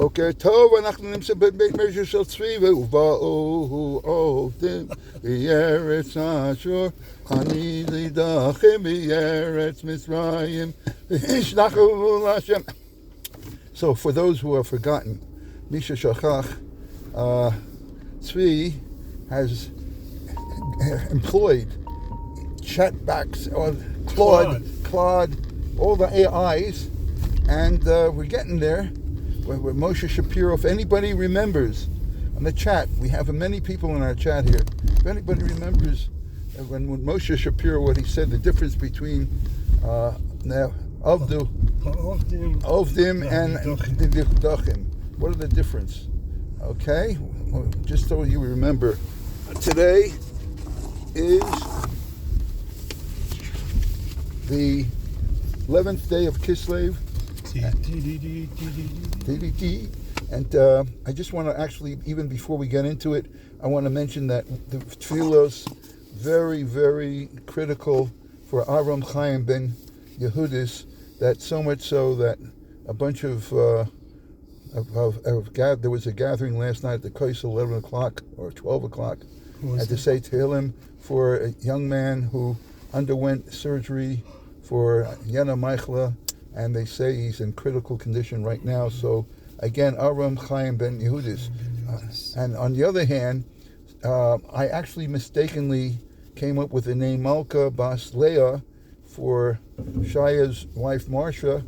בוקר טוב, אנחנו נמצאים בבית מרשע של צבי, ובאו עובדים בארץ אשור, אני נדחי בארץ מצרים, וישלחו להשם. So for those who have forgotten, Misha Shachach, Tzvi has employed chatbacks, or Claude, all the AIs, and we're getting there. With Moshe Shapiro, if anybody remembers on the chat, we have many people in our chat here. If anybody remembers when Moshe Shapiro, what he said, the difference between Ovdim and the Nidchim. What are the difference? Okay, well, just so you remember, today is the 11th day of Kislev. And I just want to actually, even before we get into it, I want to mention that the tefillos, very, very critical for Aram Chaim ben Yehudis, that so much so that a bunch of there was a gathering last night at the Kosel, 11 o'clock or 12 o'clock, had to say Tehillim for a young man who underwent surgery for Yana Meichla, and they say he's in critical condition right now. So again, Aram Chaim ben Yehudis. And on the other hand, I actually mistakenly came up with the name Malka Bas Leah for Shaya's wife Marsha,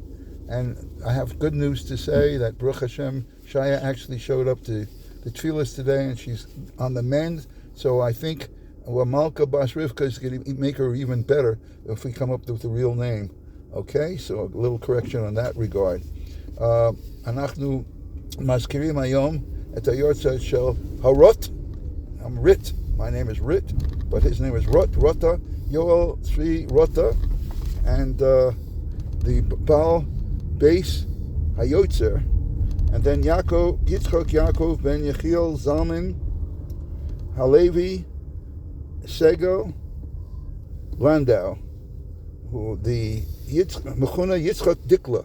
and I have good news to say that Baruch Hashem, Shaya actually showed up to the tefillas today, and she's on the mend. So I think Malka Bas Rivka is going to make her even better if we come up with the real name. Okay, so a little correction on that regard. אנחנו מזכירים היום את היורצייט של הרot. I'm Rit. My name is Rit, but his name is Rota, Yoel Tzvi Rota, and the Baal Beis Hayotzer, and then Yitzchok Yaakov ben Yechiel Zalman Halevi Sego Landau, who the Mechuna Yitzchak Dikla,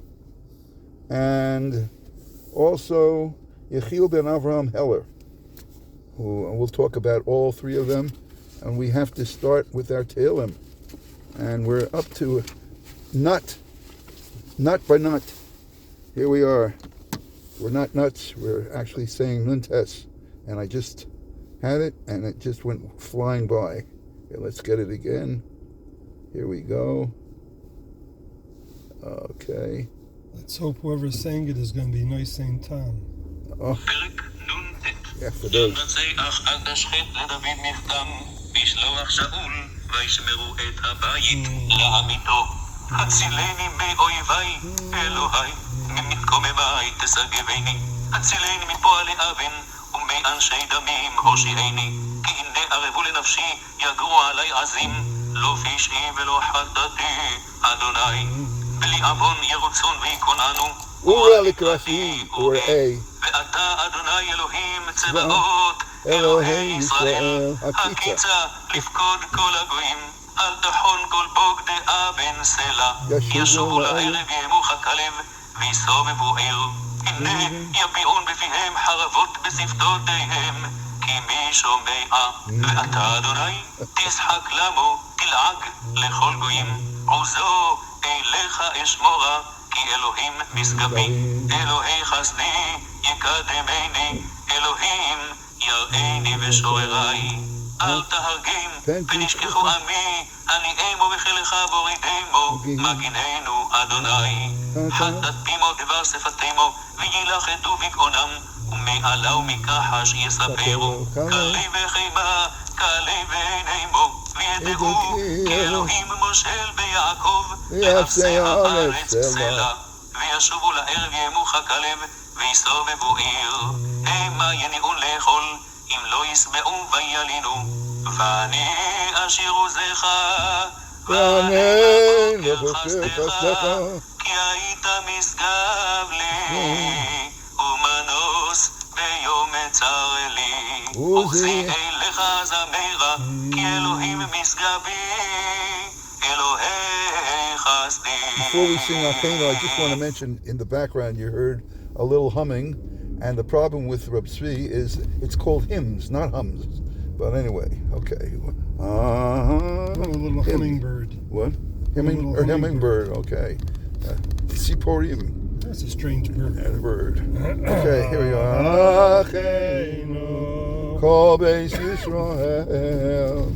and also Yechiel ben Avraham Heller, who we'll talk about all three of them, and we have to start with our Tehillim, and we're up to nut by nut. Here we are. We're not nuts. We're actually saying nuntes, and I just had it, and it just went flying by. Okay, let's get it again. Here we go. Okay. Let's hope whoever's saying it is going to be nice saying Tom. Oh. Yeah, for those. הצילני מאויביי, אלוהי, ממתקוממיי תסגבני, הצילני מפועלי אבן ומאנשי דמים הושיעני, כי הנה ערבו לנפשי, יגרו עלי עזים, לא פשעי ולא חטאתי, אדוני, בלי עוון ירוצון ויקוננו, ורע לקראתי וראי, ואתה אדוני אלוהים צבאות, אלוהי ישראל, הקיצה לפקוד כל הגויים, אל תחון כל בוגדאה בן סלע, ישובו לערב ימוך הכלב, ויסובבו עיר. הנה יביעון בפיהם חרבות בשפתותיהם, כי מי שומע, ואתה אדוני, תשחק למו, תלעג לכל גויים. עוזו אליך אשמורה, כי אלוהים משגבי, אלוהי חסדי יקדמני, אלוהים יראני ושוררי. אל תהרגם, ונשכחו עמי, עניהם ובחילך בורידמו, מגיננו אדוני. חטאת פימו דבר שפתמו, וילחדו בגאונם, ומעלה ומכחש יספרו, כלי וחימה, כלי ועינימו, וידעו, כי אלוהים מושל ביעקב, ואפסי הארץ סלע. וישובו לערב ימוך הכלב, ויסובבו עיר, המה יניעון לאכול, אם לא יסבעו וילינו, ואני אשיר עוזך, ואני בוקר חסדך, כי היית משגב לי, ומנוס ביום מצר לי, עוזי אליך זמרה, כי אלוהים משגבי, אלוהי חסדי. Before we sing our Kano, I just want to mention in the background you heard a little humming, And the problem with Reb Tzvi is it's called hymns, not hums. But anyway, okay. A little hummingbird. What? Little Hummingbird, okay. Siporim. That's a strange bird. And a bird. Okay, here we go. Acheinu, Kol Beis Yisrael.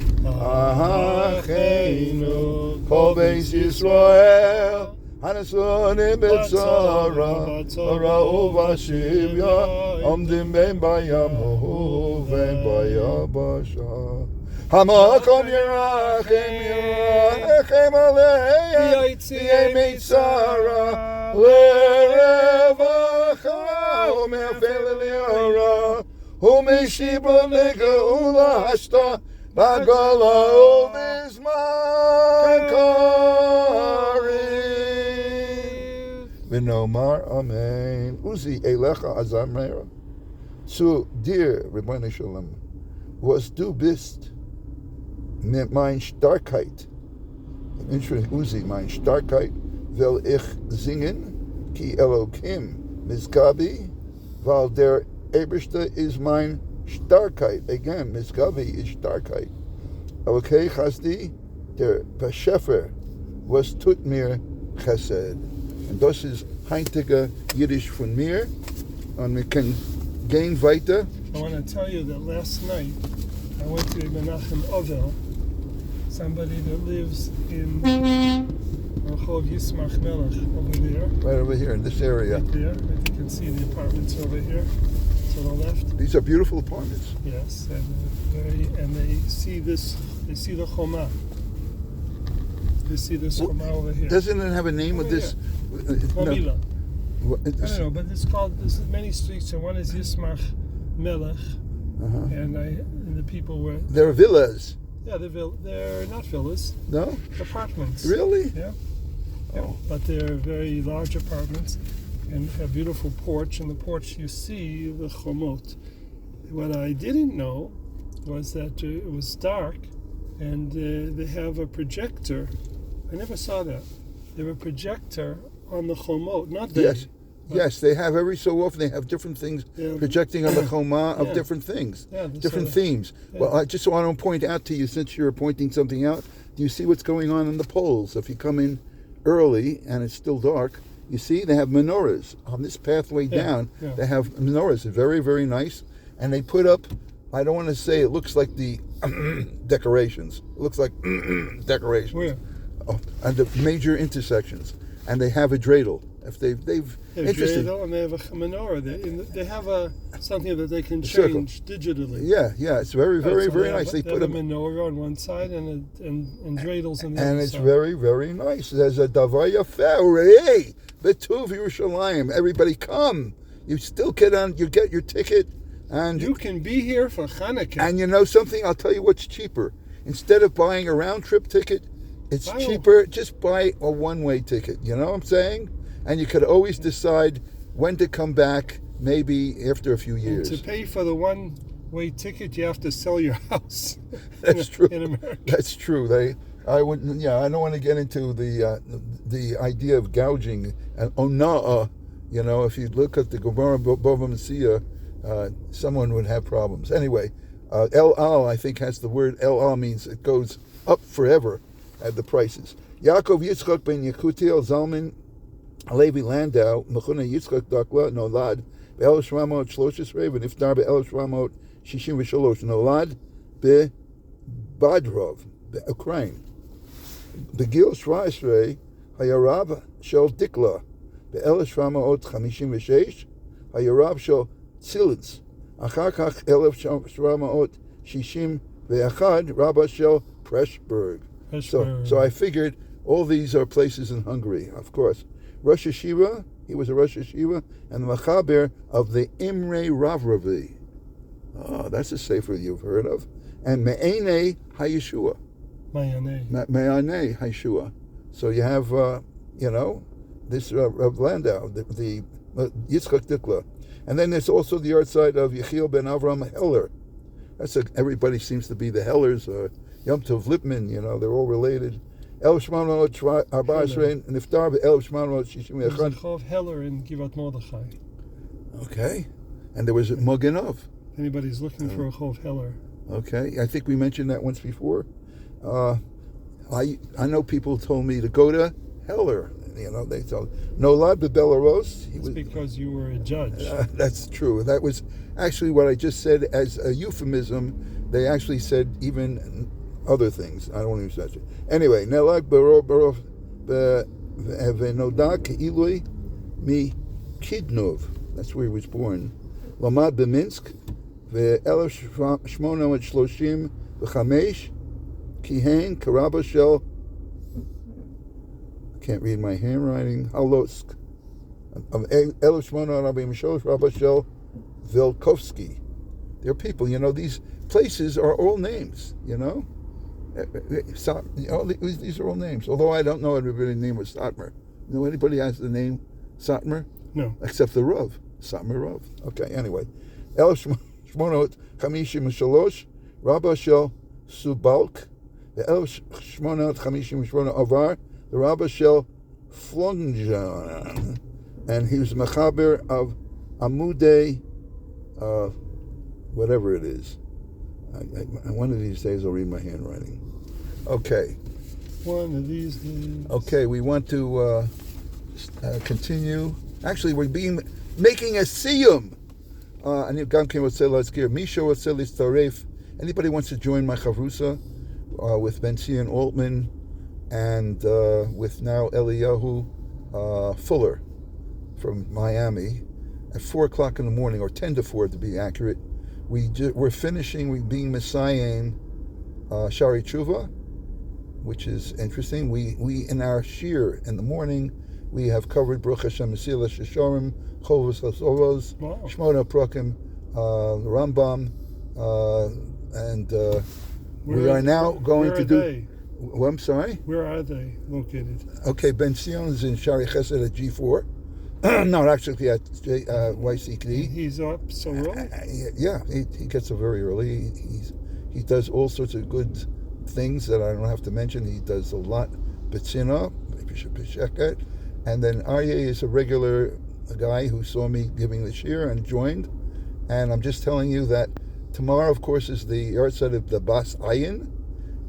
Acheinu, Kol Beis Yisrael. Hanasonim betzara, tzara uvashivya, omdim ben bayamu, ben bayabasha. Hamakom yirachem aleya, yeh mitzara, lerevacha, u'me'afel li'ara, u'meshibra negeula hashta, bagala u'vizman karim. V'nomar amen. Uzi elecha azamera. So, dear Rebbeinu Shalom, was du bist mit mein Starkheit. Interesting, Uzi, mein Starkheit will ich singen, ki Elokim Mizgabi, weil der Eberste is mein Starkheit. Again, Mizgabi is Starkheit. Okay, Chasdi, der Beschefer was tut mir Chesed. Und das ist heintige Yiddish von mir. Und wir können gehen weiter. I want to tell you that last night I went to Menachem Ovel, somebody that lives in Rehov Yismach Melech over there. Right over here in this area. Right there. You can see the apartments over here to the left. These are beautiful apartments. Yes, and they see this. They see the Choma. They see this Choma over here. Doesn't it have a name with this? Mamila. No. I don't know, but it's called. There's many streets, and one is Yismach Melech, and the people were. They're villas. Yeah, they're not villas. No? Apartments. Really? Yeah. Oh. But they're very large apartments and have a beautiful porch. And the porch, you see the chomot. What I didn't know was that it was dark, and they have a projector. I never saw that. They have a projector on the chomot, not they. Yes. Yes, they have every so often. They have different things projecting on the choma of different things, different themes. Yeah. Well, I just want to point out to you, since you're pointing something out, do you see what's going on in the poles? If you come in early and it's still dark, you see they have menorahs on this pathway down. Yeah. They have menorahs, very, very nice, and they put up. I don't want to say it looks like the decorations. It looks like decorations. Where? Oh, and the major intersections, and they have a dreidel. If they've interesting. And they have a menorah. They have something that they can change digitally. Yeah, it's very, very, very nice. They put a menorah on one side and dreidels on the other side. And it's very, very nice. There's a davar yafeh. Hey, Betuv Yerushalayim. Everybody come. You still get your ticket, and you can be here for Hanukkah. And you know something? I'll tell you what's cheaper. Instead of buying a round trip ticket, it's cheaper. Just buy a one-way ticket. You know what I'm saying? And you could always decide when to come back, maybe after a few years. And to pay for the one-way ticket, you have to sell your house. That's true. In America. That's true. I don't want to get into the idea of gouging and ona'ah. You know, if you look at the Gemara Bava Metzia, someone would have problems. Anyway, El Al, I think, has the word El Al means it goes up forever at the prices. Yaakov Yitzchak ben Yekutiel Zalman Levi Landau, Mechuna Yitzchak Dakla, Nolad, ב-1713, ונפטר ב-1763, נולד בבדרוב, באוקראין. בגיל 17 היה רב של דקלה, ב-1756 היה רב של צילץ, אחר כך 1761 רבה של פרשברג. So I figured all these are places in Hungary, of course. Rosh Hashiva, he was a Rosh Hashiva, and the Machaber of the Imre Ravravi. Oh, that's a sefer you've heard of. And Me'ene HaYeshua. Me'ene HaYeshua. So you have, this Rav Landau, the Yitzchak Dikla. And then there's also the art side of Yechiel ben Avram Heller. Everybody seems to be the Hellers, Yom Tov Lipman, they're all related. 1814 נפטר ב-1861. There's a Chov Heller in Givat Mordechai. Okay. And there was Mogenov. Anybody's looking for a Chov Heller. Okay, I think we mentioned that once before. I know people told me to go to Heller. You know, they told Nolad Belarus. It's because you were a judge. That's true. That was actually what I just said as a euphemism. They actually said even other things. I don't want to use that. Anyway, Nelag Barov Venoda Keilui Mi Kidnov. That's where he was born. Lamad B'Minsk ו-1835 כיהן כרבה של, I can't read my handwriting, Halosk. 1843 רבה של Vilkovsky. They're people, you know, these places are all names, you know? These are all names. Although I don't know everybody's name was Satmar. You know anybody has the name Satmar? No. Except the Rav. Satmar Rav. Okay, anyway. 1853 רבה של סובלק, ב-1858 עבר לרבה של פלונג'ן, and he was mechaber of Amudei, whatever it is. One of these days I'll read my handwriting. Okay. One of these days. Okay, we want to continue. Actually, we're making a סיום. אני גם כן רוצה להזכיר, מישהו רוצה להצטרף, anybody wants to join my chavrusa with Ben Zion Altman and with now Eliyahu Fuller from Miami at 4 o'clock in the morning, or 10 to 4 to be accurate. We're finishing, being Messiah Shari Tshuva, which is interesting. We in our shir in the morning, we have covered Baruch Hashem Mesilas Yesharim, Chovos HaSoros, Shmona Prakim, Rambam, and we are now going to do. Well, I'm sorry? Where are they located? Okay, Ben Zion is in Shari Chesed at G4. No, actually at YCD. He's up so early? Yeah, he gets up very early. He does all sorts of good things that I don't have to mention. He does a lot. Betzina, Bisheket. And then Aryeh is a regular guy who saw me giving the shir and joined. And I'm just telling you that tomorrow, of course, is the Yartzeit of the Bas Ayin,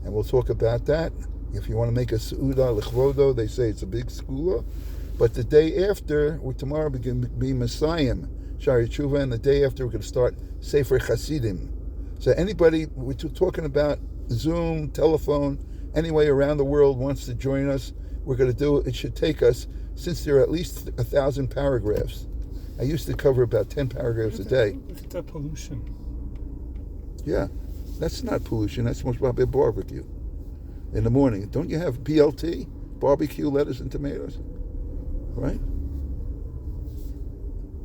and we'll talk about that. If you want to make a Seudah L'chvodo, they say it's a big skula. But the day after, tomorrow we're going to be Messiah, Shari Tshuva, and the day after we're going to start Sefer Chasidim. So anybody, we're talking about Zoom, telephone, anyway around the world wants to join us, we're going to do it. It should take us, since there are at least 1,000 paragraphs. I used to cover about 10 paragraphs a day. Look at that pollution. Yeah, that's not pollution. That's most probably a barbecue in the morning. Don't you have BLT, barbecue, lettuce, and tomatoes? Right?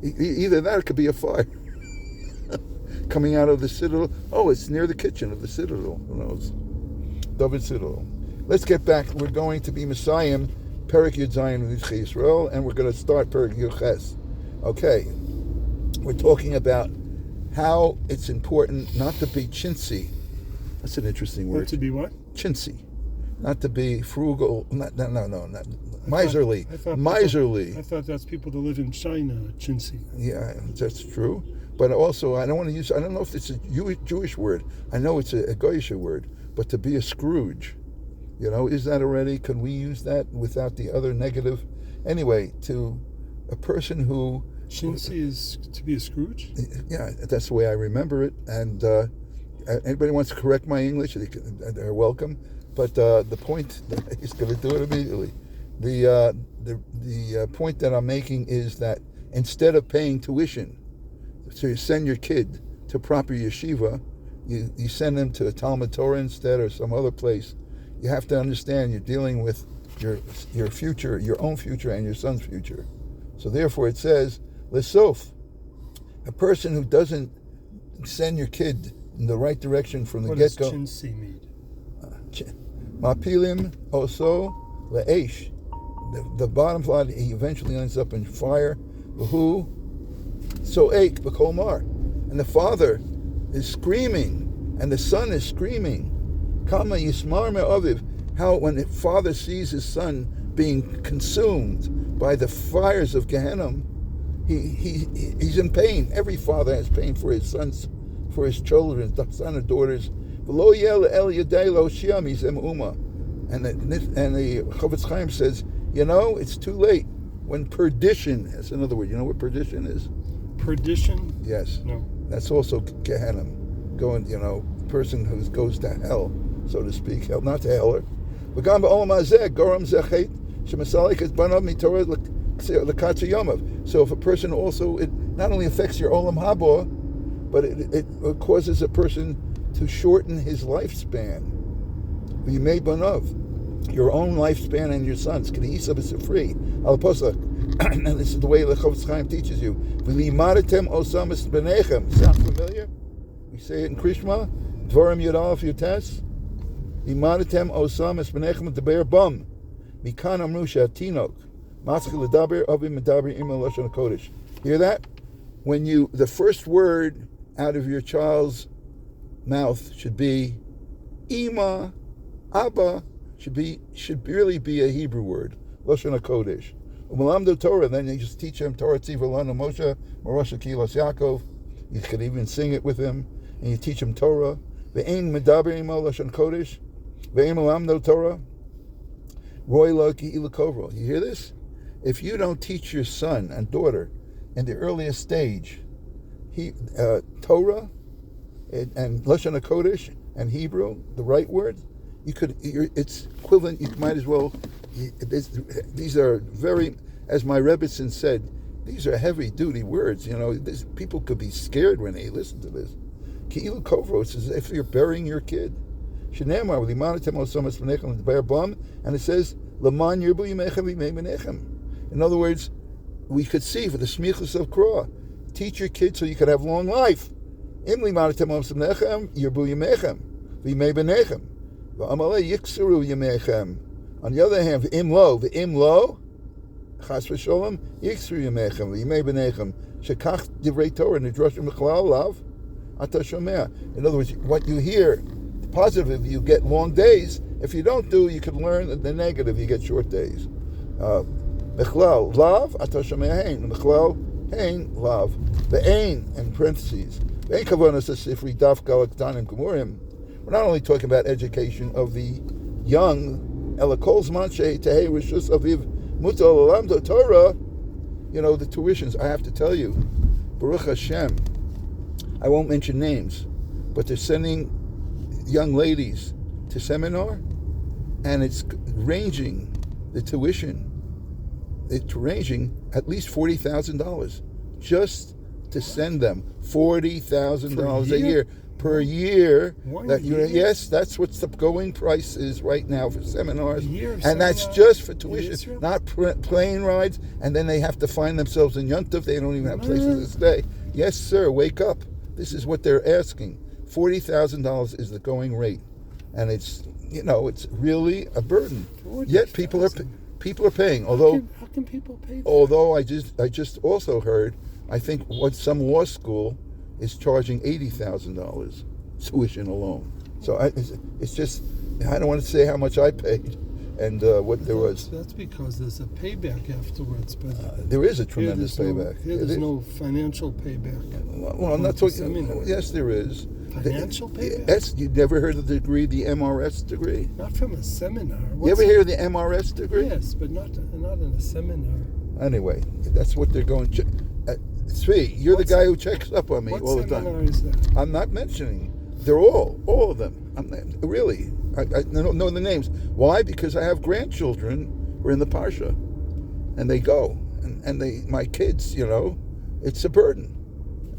Either that or it could be a fire coming out of the citadel. Oh, it's near the kitchen of the citadel. Who knows? David Citadel. Let's get back. We're going to be Messiah, Perek Yud Zayin Nidchei Israel, and we're going to start Perek Yud Ches. Okay, we're talking about how it's important not to be chintzy. That's an interesting word. Not to be what? Chintzy. Not to be frugal. Not miserly. Miserly. I thought that's people that live in China, chintzy. Yeah, that's true. But also, I don't want to use, I don't know if it's a Jewish word. I know it's a Goyish word. But to be a Scrooge, you know, is that already? Can we use that without the other negative? Anyway, to a person who... Chintzy is to be a Scrooge? Yeah, that's the way I remember it. And anybody wants to correct my English, they're welcome. But the point, he's going to do it immediately. The point that I'm making is that instead of paying tuition, so you send your kid to proper yeshiva, you send them to a Talmud Torah instead or some other place. You have to understand you're dealing with your future, your own future and your son's future. So therefore it says, Lesof, a person who doesn't send your kid in the right direction from the get-go. What does chintzy mean? Mapilim also le'esh. The bottom line, he eventually ends up in fire. Who? So ache b'kolmar. And the father is screaming, and the son is screaming. Kama yismar me'aviv. How when the father sees his son being consumed by the fires of Gehenna, he's in pain. Every father has pain for his sons, for his children, son and daughters. V'lo yel el yadei lo shiam izem uma. And the Chofetz Chaim says, it's too late. When perdition, that's another word. You know what perdition is? Perdition? Yes. No. That's also Gehenna. Going, person who goes to hell, so to speak. Hell, not to hell. V'gam ba'olam hazeh, goram zechet, shemasalik es banav mitorah l'katzu yomav. So if a person also, it not only affects your olam haba, but it causes a person to shorten his lifespan. You may banav, your own lifespan and your sons. K'neisa b'sefri al posach, and this is the way the Chofetz Chaim teaches you. V'limadatem osamis b'nechem. Sound familiar? We say it in Krishma. Dvarim Yud Aleph Yutes. V'limadatem osamis b'nechem deber bum. Mikan amru she'atinok. Matzchil ledaber avim medaber imel lashon hakodesh. Hear that? When the first word out of your child's mouth should be Ima, Abba, should really be a Hebrew word, Lashon HaKodesh. Umalamdo Torah, then you just teach him Torah Tziva Lanu Moshe, Morasha Kilas Yaakov. You could even sing it with him, and you teach him Torah. Ve'ein medaber imo Lashon Kodesh, ve'ein malamdo Torah, Roy lo ki ilakovro. You hear this? If you don't teach your son and daughter in the earliest stage, Torah and Lashon HaKodesh and Hebrew, the right word, it's equivalent. You might as well. These are very, as my Rebbetzin said, these are heavy-duty words. People could be scared when they listen to this. Ki'ilu kovros is if you're burying your kid. Shenemar v'limanatem osamas v'nechem l'deber bam, and it says l'man yirbu yimechem v'yimei v'nechem. In other words, we could see for the smichus of Korah, teach your kids so you could have long life. Im limanatem osamas v'nechem yirbu yimechem v'yimei v'nechem v'amalei yiksuru yimechem. On the other hand, v'im lo, chas v'sholem yiksuru yimechem v'yimei v'nechem shekach divrei Torah nidroshim b'chalal lav ata shomea. In other words, what you hear, positive, you get long days. If you don't do, you can learn the negative, you get short days. Mechlal, lav, ata shomea hein. Mechlal, hein, lav. The ein, in parentheses. Ein kavanas asifri daf galak danim gemurim. We're not only talking about education of the young, ela kol zman shei tehei rishus aviv mutal alamdo Torah, the tuitions, I have to tell you, Baruch Hashem, I won't mention names, but they're sending young ladies to seminar, and it's ranging at least $40,000 just to send them $40,000 a year per year. Yes, that's what the going price is right now for seminars, and that's just for tuition, not plane rides. And then they have to find themselves in Yontif. They don't even have places to stay. Yes, sir. Wake up. This is what they're asking. $40,000 is the going rate, and it's really a burden. Yet people are paying. Although how can people pay that? Although I just also heard, I think what some law school is charging $80,000 tuition alone. So it's just, I don't want to say how much I paid and what there was. That's because there's a payback afterwards. But there is a tremendous payback. There's no financial payback. Well, I'm not talking. Yes, there is. Financial payback? You never heard of the degree, the MRS degree? Not from a seminar. You ever hear of the MRS degree? Yes, but not in a seminar. Anyway, that's what they're going to. Tzvi, you're the guy who checks up on me all the time. What seminar is that? I'm not mentioning. They're all of them. Really. I don't know the names. Why? Because I have grandchildren who are in the Parsha, and they go, and my kids, it's a burden,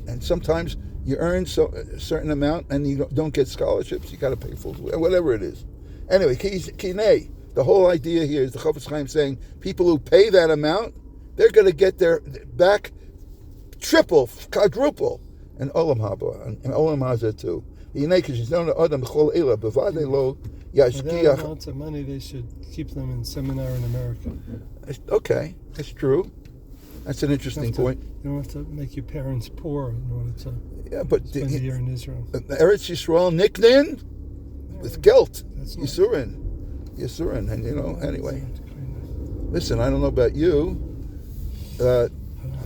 and sometimes you earn a certain amount, and you don't get scholarships. You got to pay full, whatever it is. Anyway, kinei. The whole idea here is the Chofetz Chaim saying people who pay that amount, they're going to get their back triple, quadruple, and olam haba, and olam hazeh too. That amounts of money, they should keep them in seminar in America. Okay, that's true. That's an interesting point. You don't have to make your parents poor in order to spend a year in Israel. Eretz Yisrael nicknamed with guilt. Yisurin, and anyway. Listen, I don't know about you.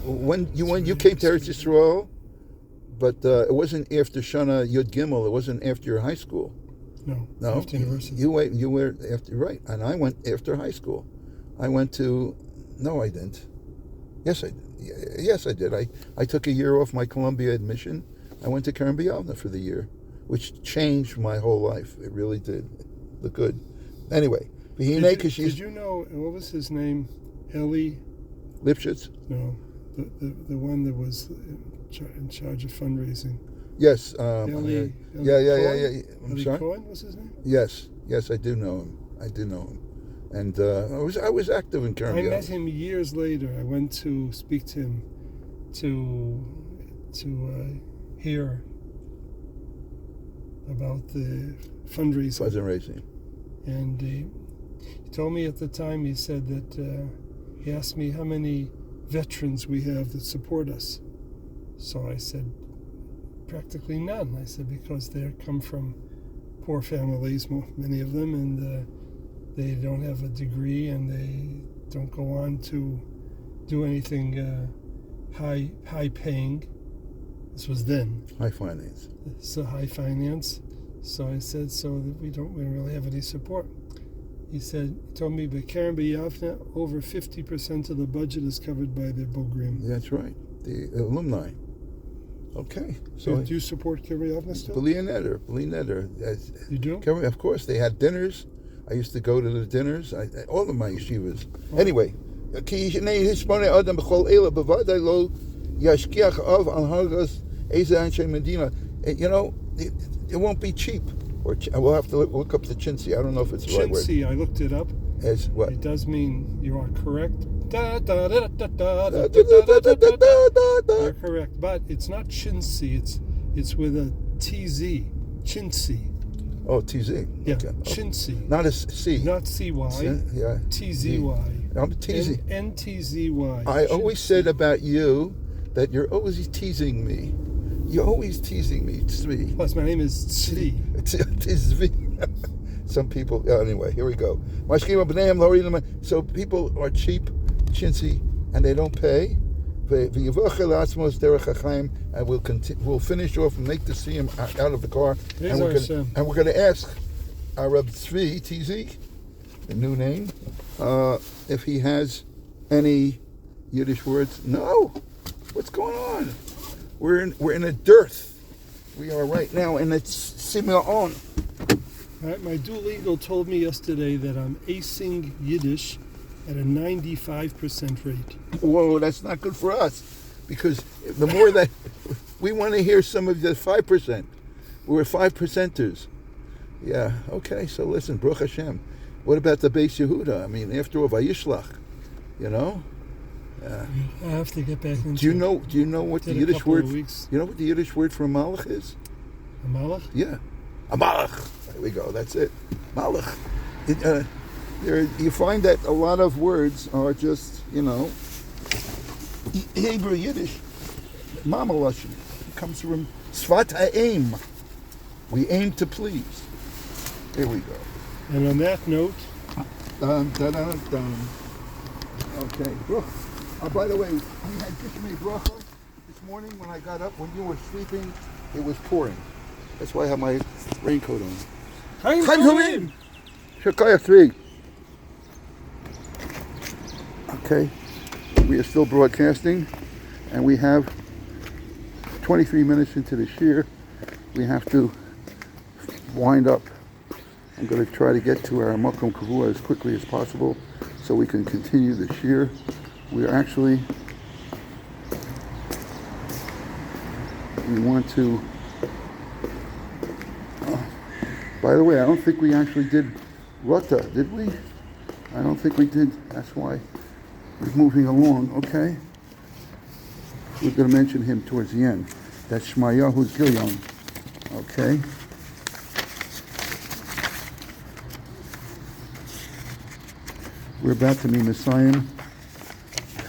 when you came to Eretz Yisrael, but it wasn't after Shana Yud Gimel. It wasn't after your high school. No. After university. You were after, right, and I went after high school. I went to. No, I didn't. Yes, I did. Yes, I did. I took a year off my Columbia admission. I went to Karen Bialna for the year, which changed my whole life. It really did. Look good. Anyway, did you know, what was his name? Eli Lipschitz? No, the one that was in charge of fundraising. Yes. Eli yeah. I'm Eli sorry? Cohen was his name? Yes, I do know him. And I was active in Karen Bialna. I met him years later. I went to speak to him to hear about the fundraising. And he told me at the time, he said that he asked me how many veterans we have that support us. So I said, practically none. I said, because they come from poor families, many of them, and they don't have a degree and they don't go on to do anything high paying. This was then. High finance. So high finance. So I said, so that we don't really have any support. He told me, but Karen B'Yavne, over 50% of the budget is covered by their Bogrim. That's right, the alumni. Okay. So do you support Karen B'Yavne still? Bli Neder. You do? Of course, they had dinners. I used to go to the dinners. All of my yeshivas. Anyway, it won't be cheap. Or we'll have to look up the chintzy. I don't know if it's the right word. Chintzy, I looked it up. As what? It does mean you are correct. You're correct, but it's not chintzy. It's with a TZ. Chintzy. Oh, TZ. Yeah, okay. chintzy. Not a C. Not CY. Yeah. TZY. I'm TZ. NTZY. I always said about you that you're always teasing me. You're always teasing me, Tzvi. Plus, my name is Tzvi. Tzvi. Some people, anyway, here we go. So people are cheap, chintzy, and they don't pay. And we'll finish off and make the סיום out of the car. And we're going to ask our Reb Tzvi, TZ, the new name, if he has any Yiddish words. No. What's going on? We're in a dearth. We are right now in a Simeon. My dual told me yesterday that I'm acing Yiddish at a 95% rate. Whoa, that's not good for us. Because the more that we want to hear some of the 5%. We're 5%ers. Yeah, okay, so listen, Baruch Hashem. What about the Beis Yehuda? I mean, after all, Vayishlach, you know? I have to get back into. Do you know what the Yiddish word? You know what the Yiddish word for malach is? A malach? Yeah, a malach. There we go. That's it. Malach. You find that a lot of words are just Hebrew Yiddish. Mama lashon. It comes from svat ha'aim. We aim to please. Here we go. And on that note. Okay. By the way, we had Gishmei Bracha this morning when I got up. When you were sleeping, it was pouring. That's why I have my raincoat on. Chaim Tovim! Shekaya 3. Okay. We are still broadcasting, and we have 23 minutes into the shir. We have to wind up. I'm going to try to get to our Makom Kavua as quickly as possible so we can continue the shir. We want to, by the way, I don't think we actually did Rata, did we? I don't think we did. That's why we're moving along, okay? We're going to mention him towards the end. That's Shmayahu's Gilyon, okay? We're about to be Messiah.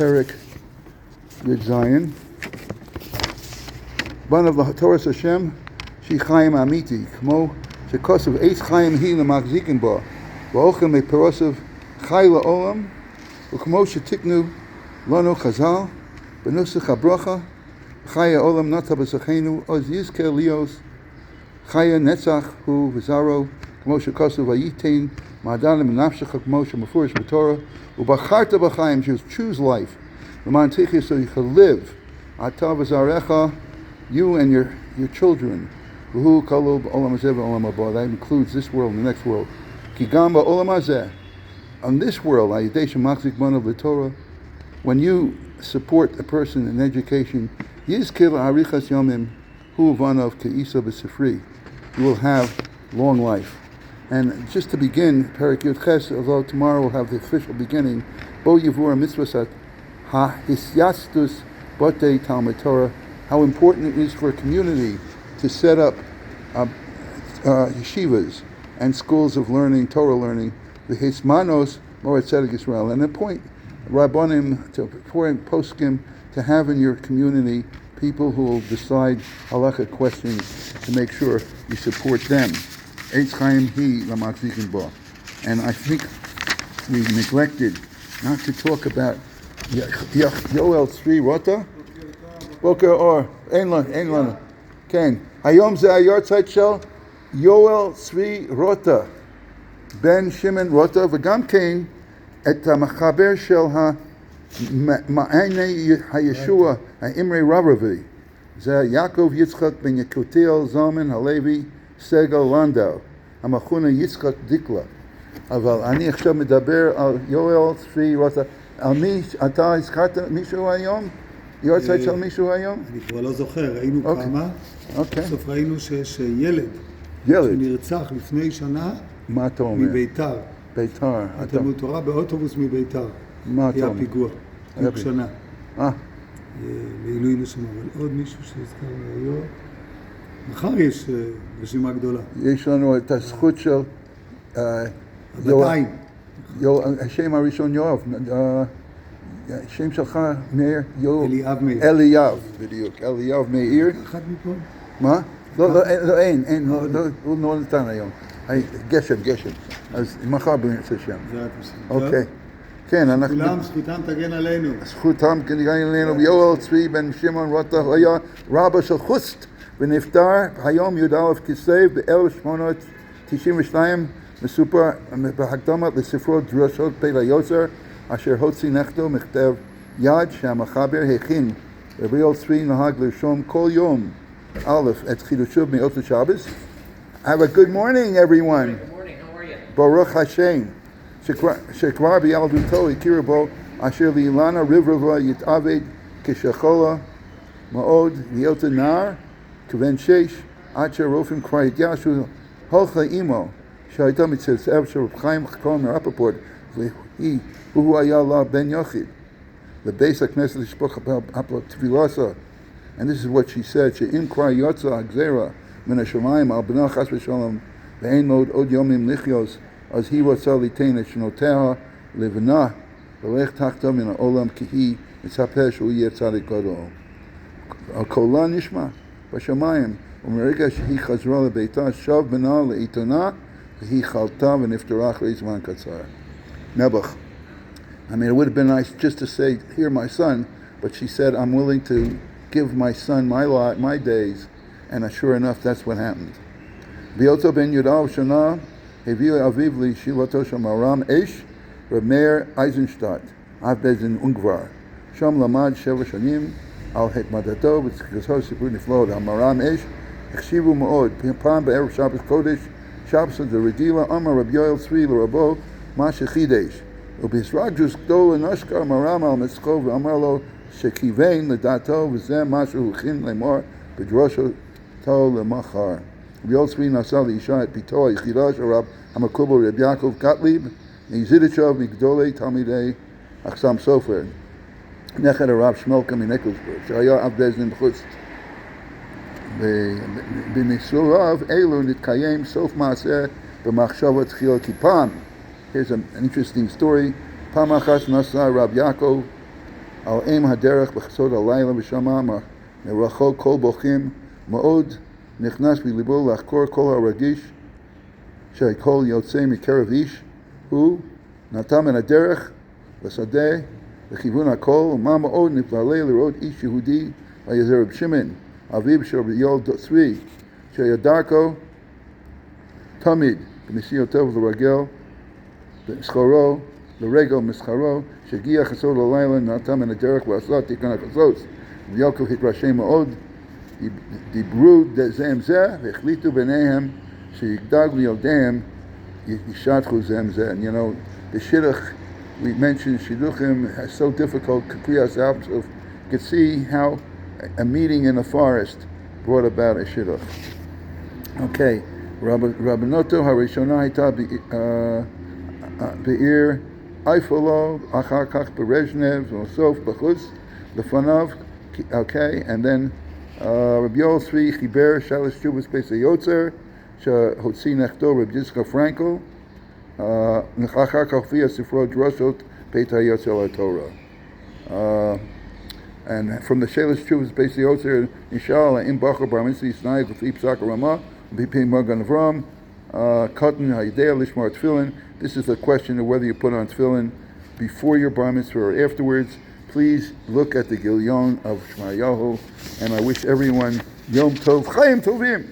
Perik Yud Zion. One of the Torah Hashem, Shi Chaim Amiti, Kmo Shekosov Eitz Chaim Hi Lamachzikin Ba, Va'ochem Meperosov Chai La'olam, Ukmo Shetiknu Lano Chazal, בנוסח הברכה, חיה עולם נטע בסכנו, עוז יזכה ליאוס, חיה נצח הוא וזרו, כמו שכתוב, וייתן מעדן למנפשך כמו שמפורש בתורה, ובחרת בחיים, choose life, למען תחיה so you can live, אתה וזרעך, you and your children, והוא כלו בעולם הזה ועולם הבא. That includes this world and the next world. כי גם בעולם הזה, on this world, על ידי שמחזיק בנו בתורה, when you support a person in education, יזכה לאריכות ימים, הוא ובניו כאיסא בספרי. You will have long life. And just to begin, Perek Yud Ches, although tomorrow we'll have the official beginning, Bo Yivur Mitzvasat, Ha-Hisyastus Botei Talmud Torah, how important it is for a community to set up yeshivas and schools of learning, Torah learning, the Hismanos Moed Tzedek Israel. And the point, Rabbanim, to poskim, to have in your community people who will decide halachic questions to make sure you support them. Eitz Chaim Hi Lamachzikin Bo. And I think we neglected not to talk about Yoel Tzvi Rota. Boker Or, Ein Lana. Ken. Hayom Ze Ayortzeit Shel Yoel Tzvi Rota. Ben Shimon Rota. V'gam Ken et HaMachaber Shel Ma'anei HaYeshua HaImrei Ravavi. Ze Yaakov Yitzchak Ben Yekutiel Zalman Halevi Segal Landau. המכונה יצחק דיקלה. אבל אני עכשיו מדבר על יואל צבי רוטה. על מי, אתה הזכרת מישהו היום? יורצייט של מישהו היום? אני כבר לא זוכר, ראינו כמה. בסוף ראינו שיש ילד. שנרצח לפני שנה. מה אתה אומר? מביתר. ביתר. תלמוד תורה באוטובוס מביתר. מה אתה אומר? היה פיגוע. בדיוק שנה. לעילוי נשמה. אבל עוד מישהו שהזכרנו היום. מחר יש רשימה גדולה. יש לנו את הזכות של... 200. השם הראשון יואב. השם שלך מאיר? אליאב מאיר. אליאב, בדיוק. אליאב מאיר. אחד מפה? מה? לא, אין. הוא לא נתן היום. גשם. אז מחר בנרצה שם. זה את עושה. אוקיי. כן, אנחנו... כולם, זכותם תגן עלינו. זכותם תגן עלינו. יואל צבי בן שמעון רוטה היה רבא של חוסט. ונפטר היום י"א כסלו ב-1892, מסופר בהקדמת לספרו דרשות פלא יוצר, אשר הוציא נכדו מכתב יד שהמחבר הכין. רבי יואל צבי נהג לרשום כל יום את חידושיו מאות השבס. Have a good morning, everyone. Good morning, how are you? ברוך השם, שכבר בילדותו הכיר בו, אשר לאילנה רברבה יתעבד כשחולה מאוד להיות נער, כבן 6, עד שהרופאים כבר התייאשו, הלכה אימו, שהייתה מצאצאיו של רב חיים כהן מרפפורט, והוא היה לה בן יחיד. לבית הכנסת לשפוך תפילתה. And this is what she said, שאם כבר יוצא הגזירה מן השמיים על בנה חס ושלום, ואין לו עוד יומים לחיות, אז היא רוצה ליתן את שנותיה לבנה, ולך תחתיו מן העולם, כי היא מצפה שהוא יהיה צדיק גדול. הקולה נשמע בשמיים, ומרגע שהיא חזרה לביתה, שב בנה לעיתונה, והיא חלתה ונפטרה אחרי זמן קצר. Nebuch. I mean, it would have been nice just to say, here my son, but she said, I'm willing to give my son my lot, my days, and sure enough, that's what happened. B'yoto ben Yudav Shana, הביאו אביו לישיבתו של מרם אש, רב מאיר אייזנשטט, אב בית-דין אונגבר. שם למד 7 שנים, על התמדתו וצריכתו סיפור נפלאות. המרם אש החשיבו מאוד. פעם בערב שבת קודש, שבסה דרדילה, אמר רב יואל צבי לרבו, מה שחידש. ובהסרג'וס גדול נשקר מרם על מצחו ואמר לו שכיוון לדעתו, וזה מה שהוא הכין לאמור בדרושתו למחר. רב יואל צבי נשא לאישה את ביתו היחידה של רב המקובל רב יעקב גטליב, מזידיצ'וב מגדולי תלמידי אחסם סופר. נכד הרב שמלכה מנקלסבורג, שהיה אב בית-דין בחוץ. בנישואיו אלו נתקיים סוף מעשה במחשבה תחילה, כי פעם, here's an interesting story, פעם אחת נסע רב יעקב על אם הדרך בחצות הלילה ושמע מרחוק קול בוכים, מאוד נכנס בליבו לחקור כל הרגיש שהקול יוצא מקרב איש, הוא נטה מן הדרך לשדה לכיוון הכל, ומה מאוד נפלא לראות איש יהודי, היה זה רב שמעון, אביו של רבי יואל צבי, שהיה דרכו תמיד בנסיעותיו לרגל, בסחרו, לרגל מסחרו, שהגיע חסוד ללילה, נעתה מן הדרך ועשה תיקון החסות. ויעקב התרשם מאוד, דיברו זה עם זה, והחליטו ביניהם שיגדל לילדיהם, ישתחו זה עם זה. And you know, the shidduch, we mentioned shidduchim is so difficult, Kriyas Alps, you could see how a meeting in a forest brought about a shidduch. Okay, רבנותו הראשונה הייתה בעיר Eifelo, אחר כך ברז'נב, ובסוף בחוץ לפניו, okay, and then רבי יואל צבי חיבר שלוש תשובות בית היוצר, שהוציא נכדו רבי יצחק פרנקל, אחר כך הופיע ספרו דרשות בית היוצר לתורה. And from the Shalish Chuvas Beis Yotzer, Nishal, Im Bacher Bar Mitzvah Yisnai, Gufli Psak Ramah, Bipim Magan Avram, Katan Hayidea Lishmar Tefillin. This is a question of whether you put on tefillin before your bar mitzvah or afterwards. Please look at the Gilyon of Shmayahu, and I wish everyone Yom Tov, Chaim Tovim.